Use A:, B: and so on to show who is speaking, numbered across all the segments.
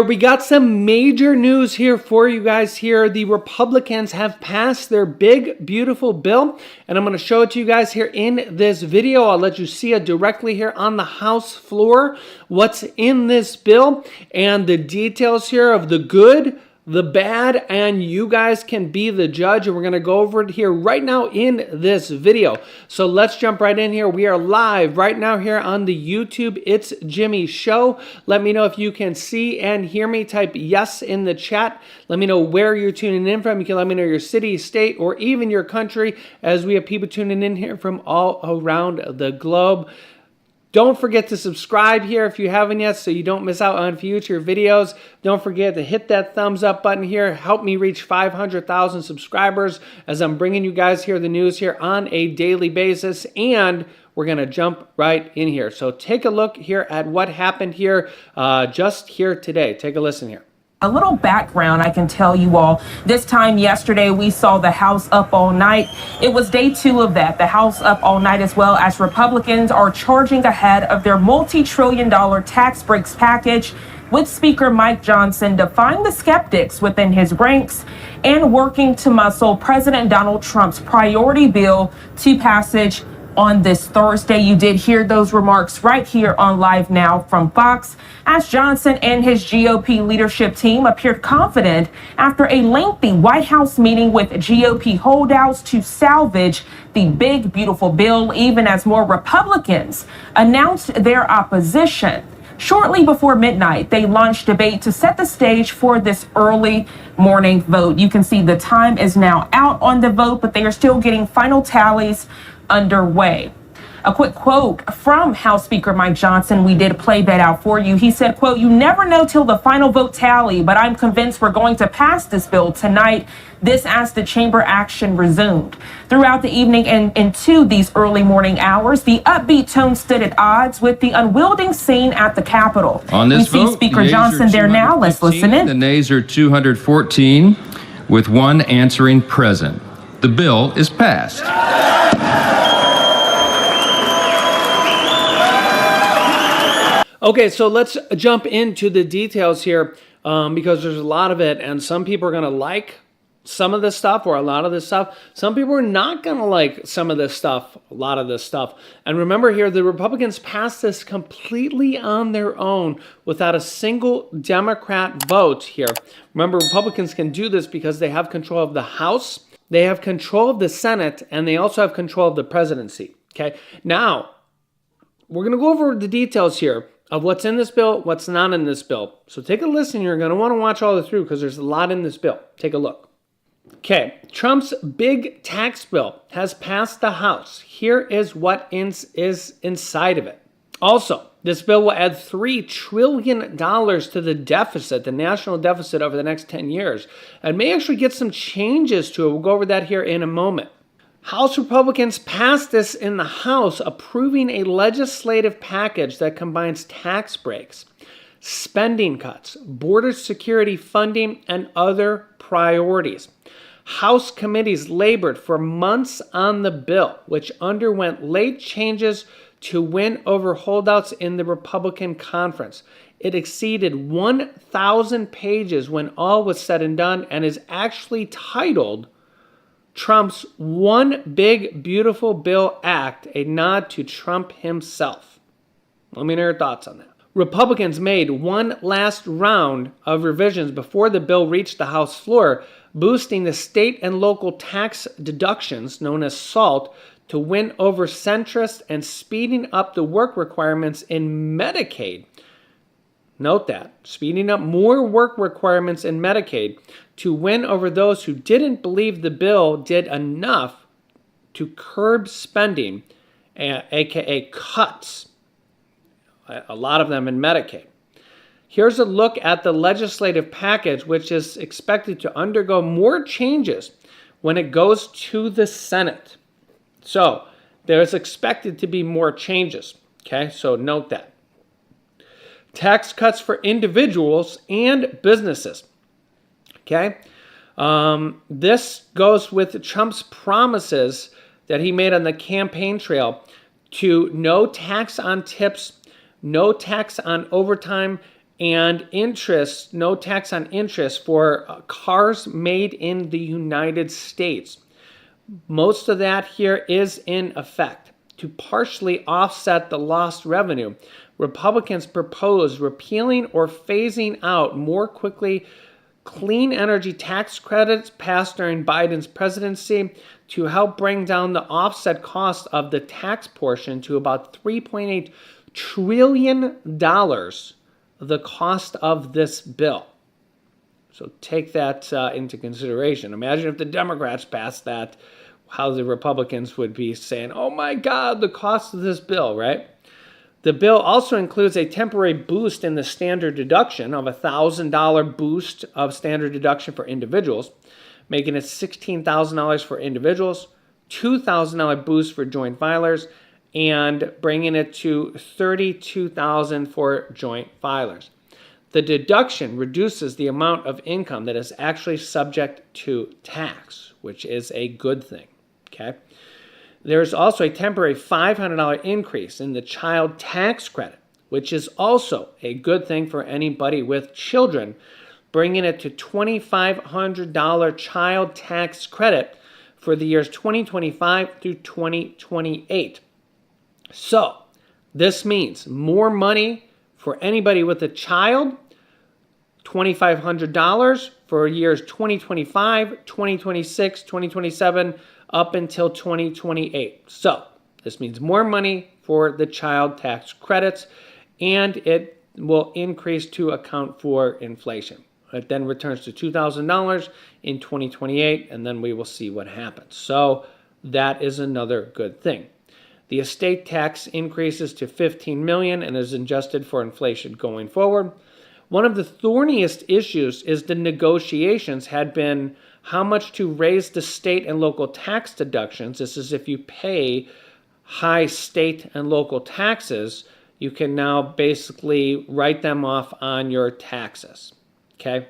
A: we got some major news here for you guys here. The Republicans have passed their big, beautiful bill, and I'm going to show it to you guys here in this video. I'll let you see it directly here on the House floor, what's in this bill, and the details here of the good, the bad, and you guys can be the judge, and we're going to go over it here right now in this video. So let's jump right in here. We are live right now here on the YouTube It's Jimmy Show. Let me know if you can see and hear me. Type yes in the chat. Let me know where you're tuning in from. You can let me know your city, state, or even your country, as we have people tuning in here from all around the globe. Don't forget to subscribe here if you haven't yet so you don't miss out on future videos. Don't forget to hit that thumbs up button here. Help me reach 500,000 subscribers as I'm bringing you guys here the news here on a daily basis. And we're going to jump right in here. So take a look here at what happened here just here today. Take a listen here.
B: A little background I can tell you all. This time yesterday, we saw the House up all night. It was day 2 of that. The House up all night, as well as Republicans are charging ahead of their multi-trillion-dollar tax breaks package, with Speaker Mike Johnson defying the skeptics within his ranks and working to muscle President Donald Trump's priority bill to passage on this Thursday. You did hear those remarks right here on Live Now from Fox, as Johnson and his GOP leadership team appeared confident after a lengthy White House meeting with GOP holdouts to salvage the big, beautiful bill, even as more Republicans announced their opposition. Shortly before midnight, they launched debate to set the stage for this early morning vote. You can see the time is now out on the vote, but they are still getting final tallies underway. A quick quote from House Speaker Mike Johnson. We did play that out for you. He said, quote, "You never know till the final vote tally, but I'm convinced we're going to pass this bill tonight." This as the chamber action resumed. Throughout the evening and into these early morning hours, the upbeat tone stood at odds with the unwielding scene at the Capitol.
C: On this
B: we see
C: vote,
B: Speaker Johnson there now. Let's listen in.
C: The nays are 214, with one answering present. The bill is passed.
A: Okay, so let's jump into the details here because there's a lot of it, and some people are going to like some of this stuff or a lot of this stuff. Some people are not going to like some of this stuff, a lot of this stuff. And remember here, the Republicans passed this completely on their own without a single Democrat vote here. Remember, Republicans can do this because they have control of the House, they have control of the Senate, and they also have control of the presidency. Okay, now we're going to go over the details here of what's in this bill, what's not in this bill. So take a listen. You're going to want to watch all the way through because there's a lot in this bill. Take a look. Okay, Trump's big tax bill has passed the House. Here is what is inside of it. Also, this bill will add $3 trillion to the deficit, the national deficit over the next 10 years, and may actually get some changes to it. We'll go over that here in a moment. House Republicans passed this in the House, approving a legislative package that combines tax breaks, spending cuts, border security funding, and other priorities. House committees labored for months on the bill, which underwent late changes to win over holdouts in the Republican conference. It exceeded 1,000 pages when all was said and done, and is actually titled Trump's One Big Beautiful Bill Act, a nod to Trump himself. Let me know your thoughts on that. Republicans made one last round of revisions before the bill reached the House floor, boosting the state and local tax deductions, known as SALT, to win over centrists and speeding up the work requirements in Medicaid. Note that, speeding up more work requirements in Medicaid to win over those who didn't believe the bill did enough to curb spending, aka cuts, a lot of them in Medicaid. Here's a look at the legislative package, which is expected to undergo more changes when it goes to the Senate. So there's expected to be more changes, okay? So note that. Tax cuts for individuals and businesses. Okay? This goes with Trump's promises that he made on the campaign trail to no tax on tips, no tax on overtime, and interest, no tax on interest for cars made in the United States. Most of that here is in effect. To partially offset the lost revenue, Republicans propose repealing or phasing out more quickly clean energy tax credits passed during Biden's presidency to help bring down the offset cost of the tax portion to about $3.8 trillion, the cost of this bill. So take that into consideration. Imagine if the Democrats passed that, how the Republicans would be saying, oh my God, the cost of this bill, right? The bill also includes a temporary boost in the standard deduction of a $1,000 boost of standard deduction for individuals, making it $16,000 for individuals, $2,000 boost for joint filers, and bringing it to $32,000 for joint filers. The deduction reduces the amount of income that is actually subject to tax, which is a good thing, okay? There's also a temporary $500 increase in the child tax credit, which is also a good thing for anybody with children, bringing it to $2,500 child tax credit for the years 2025 through 2028. So this means more money for anybody with a child, $2,500 for years 2025, 2026, 2027, up until 2028. So this means more money for the child tax credits, and it will increase to account for inflation. It then returns to $2,000 in 2028, and then we will see what happens. So that is another good thing. The estate tax increases to $15 million and is adjusted for inflation going forward. One of the thorniest issues is the negotiations had been how much to raise the state and local tax deductions. This is if you pay high state and local taxes, you can now basically write them off on your taxes, okay?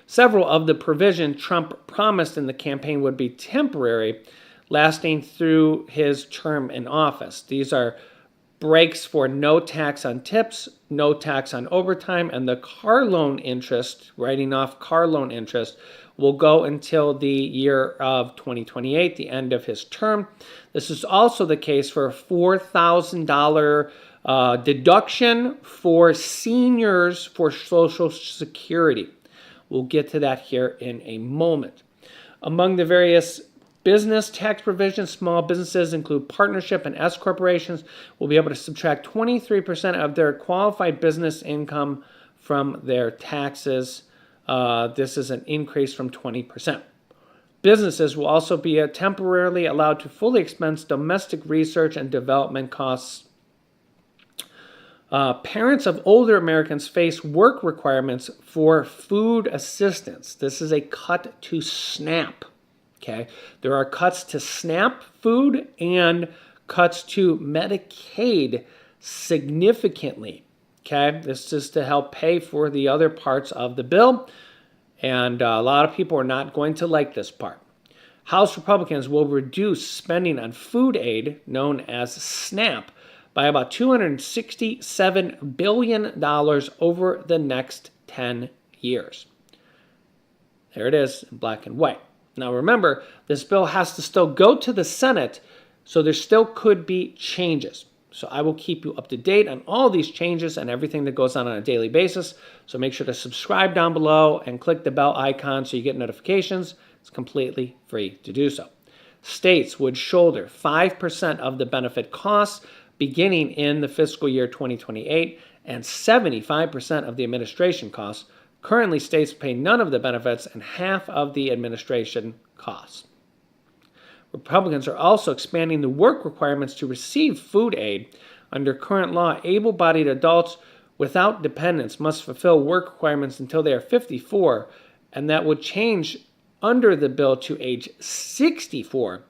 A: Several of the provisions Trump promised in the campaign would be temporary, lasting through his term in office. These are breaks for no tax on tips, no tax on overtime, and the car loan interest, writing off car loan interest, will go until the year of 2028, the end of his term. This is also the case for a $4,000 deduction for seniors for Social Security. We'll get to that here in a moment. Among the various business tax provisions, small businesses include partnership and S corporations will be able to subtract 23% of their qualified business income from their taxes. This is an increase from 20%. Businesses will also be temporarily allowed to fully expense domestic research and development costs. Parents of older Americans face work requirements for food assistance. This is a cut to SNAP. Okay, there are cuts to SNAP food and cuts to Medicaid significantly. Okay, this is to help pay for the other parts of the bill, and a lot of people are not going to like this part. House Republicans will reduce spending on food aid, known as SNAP, by about $267 billion over the next 10 years. There it is in black and white. Now remember, this bill has to still go to the Senate, so there still could be changes. So I will keep you up to date on all these changes and everything that goes on a daily basis. So make sure to subscribe down below and click the bell icon so you get notifications. It's completely free to do so. States would shoulder 5% of the benefit costs beginning in the fiscal year 2028 and 75% of the administration costs. Currently, states pay none of the benefits and half of the administration costs. Republicans are also expanding the work requirements to receive food aid. Under current law, able-bodied adults without dependents must fulfill work requirements until they are 54, and that would change under the bill to age 64,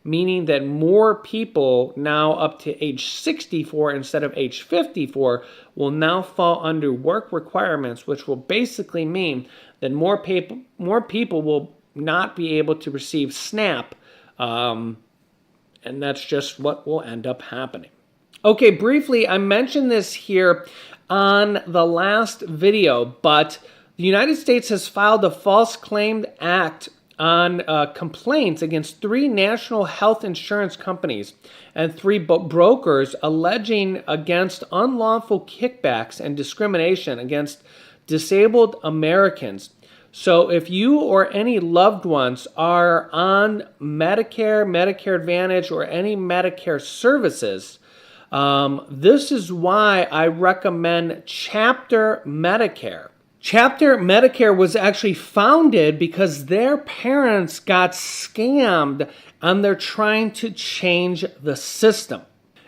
A: meaning that more people now up to age 64 instead of age 54 will now fall under work requirements, which will basically mean that more people will not be able to receive SNAP, and that's just what will end up happening. Okay, briefly, I mentioned this here on the last video, but the United States has filed a false claim act on complaints against 3 national health insurance companies and 3 brokers alleging against unlawful kickbacks and discrimination against disabled Americans. So if you or any loved ones are on Medicare, Medicare Advantage, or any Medicare services, this is why I recommend Chapter Medicare. Chapter Medicare was actually founded because their parents got scammed and they're trying to change the system.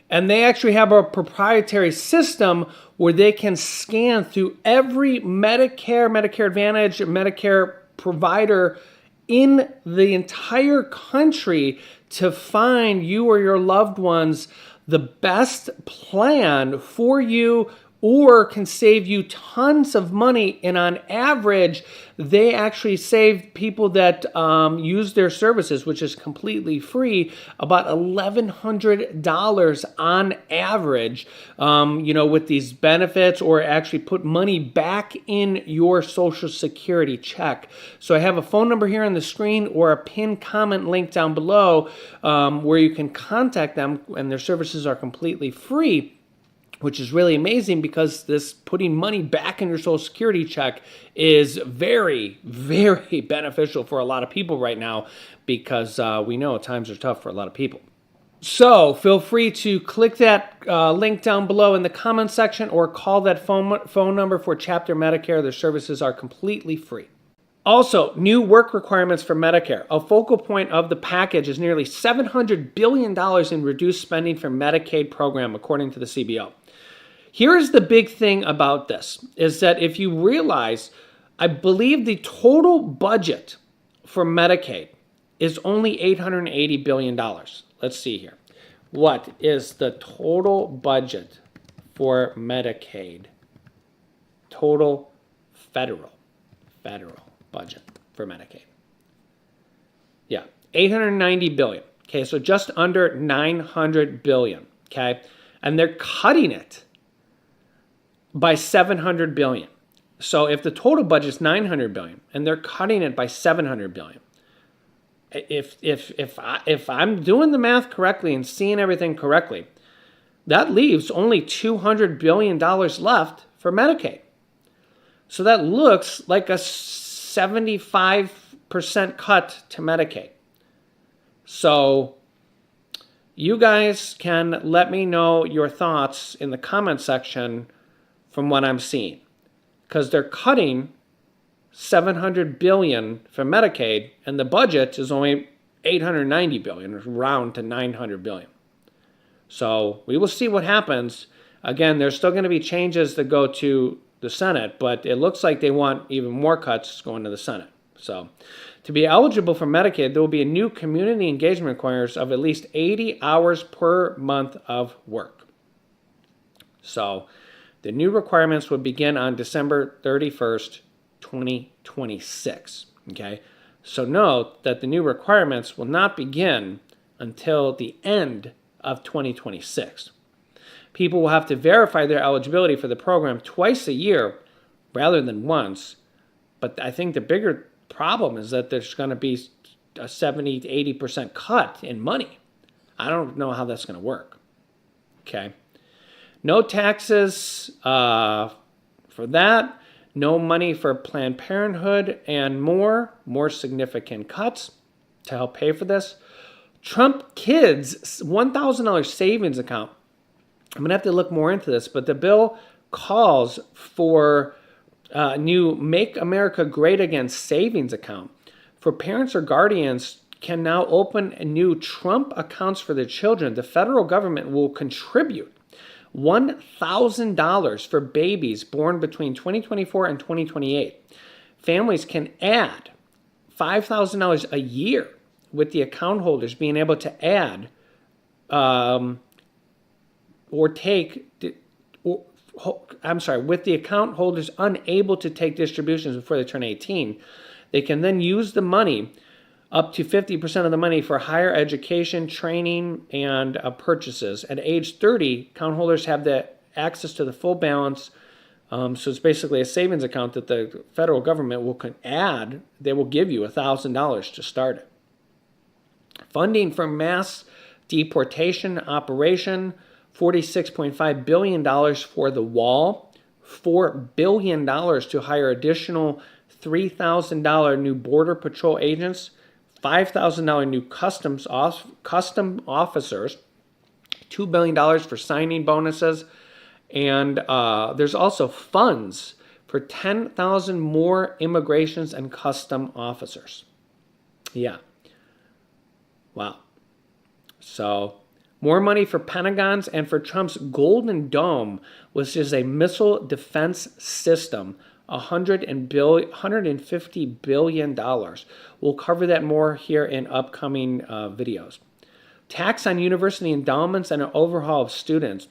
A: And they actually have a proprietary system where they can scan through every Medicare, Medicare Advantage, Medicare provider in the entire country to find you or your loved ones the best plan for you, or can save you tons of money. And on average, they actually save people that use their services, which is completely free, about $1,100 on average, with these benefits, or actually put money back in your Social Security check. So I have a phone number here on the screen or a pinned comment link down below where you can contact them, and their services are completely free, which is really amazing because this putting money back in your Social Security check is very, very beneficial for a lot of people right now, because we know times are tough for a lot of people. So feel free to click that link down below in the comment section, or call that phone number for Chapter Medicare. Their services are completely free. Also, new work requirements for Medicare. A focal point of the package is nearly $700 billion in reduced spending for Medicaid program, according to the CBO. Here's the big thing about this, is that if you realize, I believe the total budget for Medicaid is only $880 billion. Let's see here. What is the total budget for Medicaid? Total federal budget for Medicaid. Yeah, $890 billion. Okay, so just under $900 billion. Okay, and they're cutting it by $700 billion. So if the total budget is $900 billion and they're cutting it by $700 billion, if I'm doing the math correctly and seeing everything correctly, that leaves only $200 billion left for Medicaid. So that looks like a 75% cut to Medicaid. So you guys can let me know your thoughts in the comment section from what I'm seeing, because they're cutting $700 billion for Medicaid, and the budget is only $890 billion, round to $900 billion. So we will see what happens. Again, there's still going to be changes that go to the Senate, but it looks like they want even more cuts going to the Senate. So to be eligible for Medicaid, there will be a new community engagement requirement of at least 80 hours per month of work. So the new requirements would begin on December 31st, 2026. Okay, so note that the new requirements will not begin until the end of 2026. People will have to verify their eligibility for the program twice a year rather than once. But I think the bigger problem is that there's going to be a 70 to 80% cut in money. I don't know how that's going to work. Okay. No taxes for that. No money for Planned Parenthood, and more significant cuts to help pay for this. Trump kids $1,000 savings account. I'm going to have to look more into this, but the bill calls for a new Make America Great Again savings account. For parents or guardians can now open new Trump accounts for their children. The federal government will contribute $1,000 for babies born between 2024 and 2028. Families can add $5,000 a year, with the account holders being able to add with the account holders unable to take distributions before they turn 18. They can then use the money up to 50% of the money for higher education, training, and purchases. At age 30, account holders have the access to the full balance. So it's basically a savings account that the federal government will add. They will give you $1,000 to start it. Funding for mass deportation operation, $46.5 billion for the wall, $4 billion to hire additional $3,000 new Border Patrol agents, $5,000 new custom officers, $2 billion for signing bonuses, and there's also funds for 10,000 more immigrations and custom officers. Yeah. Wow. So more money for Pentagons and for Trump's Golden Dome, which is a missile defense system, $150 billion. We'll cover that more here in upcoming videos. Tax on university endowments and an overhaul of students.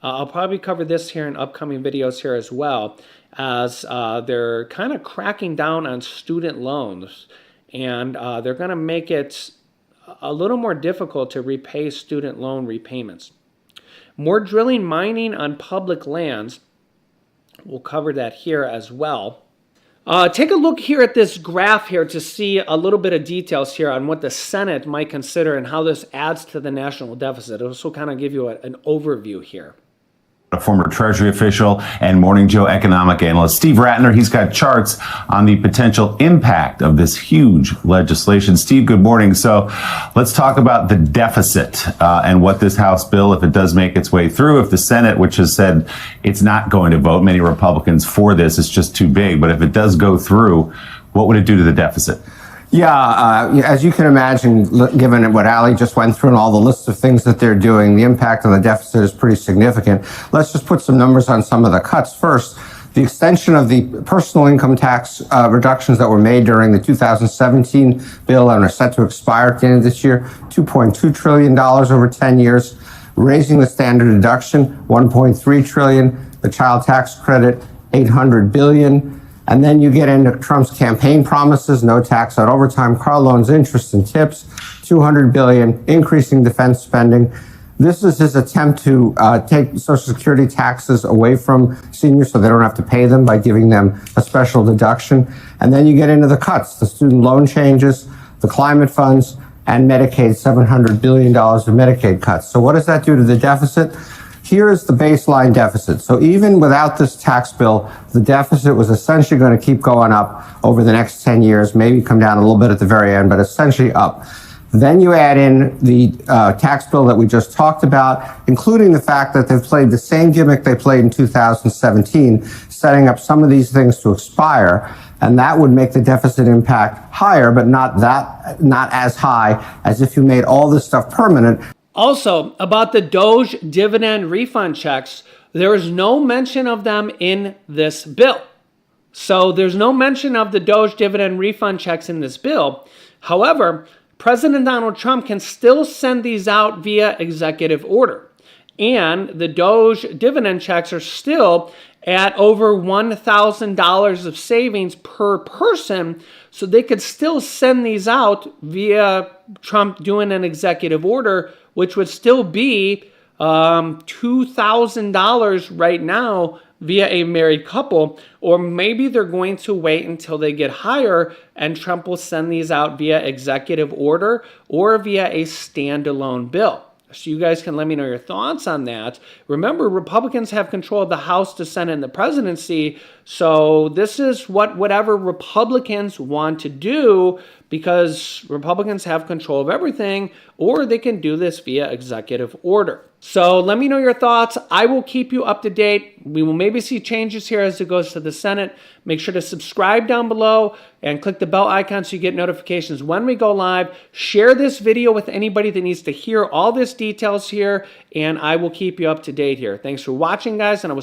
A: I'll probably cover this here in upcoming videos here as well, as they're kind of cracking down on student loans, and they're going to make it a little more difficult to repay student loan repayments. More drilling, mining on public lands. We'll cover that here as well. Take a look here at this graph here to see a little bit of details here on what the Senate might consider and how this adds to the national deficit. This will kind of give you an overview here.
D: A former Treasury official and Morning Joe economic analyst Steve Ratner. He's got charts on the potential impact of this huge legislation. Steve, good morning. So let's talk about the deficit and what this House bill, if it does make its way through, if the Senate, which has said it's not going to vote, many Republicans for this, it's just too big. But if it does go through, what would it do to the deficit?
E: Yeah, as you can imagine, given what Ali just went through and all the lists of things that they're doing, the impact on the deficit is pretty significant. Let's just put some numbers on some of the cuts. First, the extension of the personal income tax reductions that were made during the 2017 bill and are set to expire at the end of this year, $2.2 trillion over 10 years. Raising the standard deduction, $1.3 trillion. The child tax credit, $800 billion. And then you get into Trump's campaign promises, no tax on overtime, car loans, interest, and tips, $200 billion, increasing defense spending. This is his attempt to take Social Security taxes away from seniors so they don't have to pay them by giving them a special deduction. And then you get into the cuts, the student loan changes, the climate funds, and Medicaid, $700 billion of Medicaid cuts. So what does that do to the deficit? Here is the baseline deficit. So even without this tax bill, the deficit was essentially going to keep going up over the next 10 years, maybe come down a little bit at the very end, but essentially up. Then you add in the tax bill that we just talked about, including the fact that they've played the same gimmick they played in 2017, setting up some of these things to expire. And that would make the deficit impact higher, but not as high as if you made all this stuff permanent.
A: Also, about the Doge dividend refund checks, there is no mention of them in this bill. So there's no mention of the Doge dividend refund checks in this bill. However, President Donald Trump can still send these out via executive order. And the Doge dividend checks are still at over $1,000 of savings per person. So they could still send these out via Trump doing an executive order, which would still be $2,000 right now via a married couple. Or maybe they're going to wait until they get higher and Trump will send these out via executive order or via a standalone bill. So you guys can let me know your thoughts on that. Remember, Republicans have control of the House, the Senate, and the presidency. So this is whatever Republicans want to do, because Republicans have control of everything, or they can do this via executive order. So let me know your thoughts. I will keep you up to date. We will maybe see changes here as it goes to the Senate. Make sure to subscribe down below and click the bell icon so you get notifications when we go live. Share this video with anybody that needs to hear all this details here, and I will keep you up to date here. Thanks for watching, guys, and I will